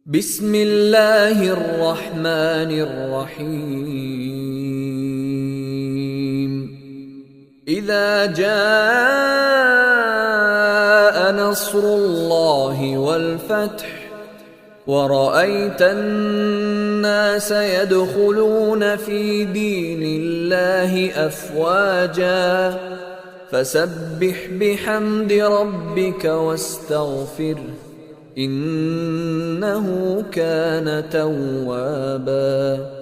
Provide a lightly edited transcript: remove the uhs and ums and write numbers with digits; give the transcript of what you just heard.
بسم الله الرحمن الرحيم إذا جاء نصر الله والفتح ورأيت الناس يدخلون في دين الله أفواجا فسبح بحمد ربك واستغفره إنه كان توابا.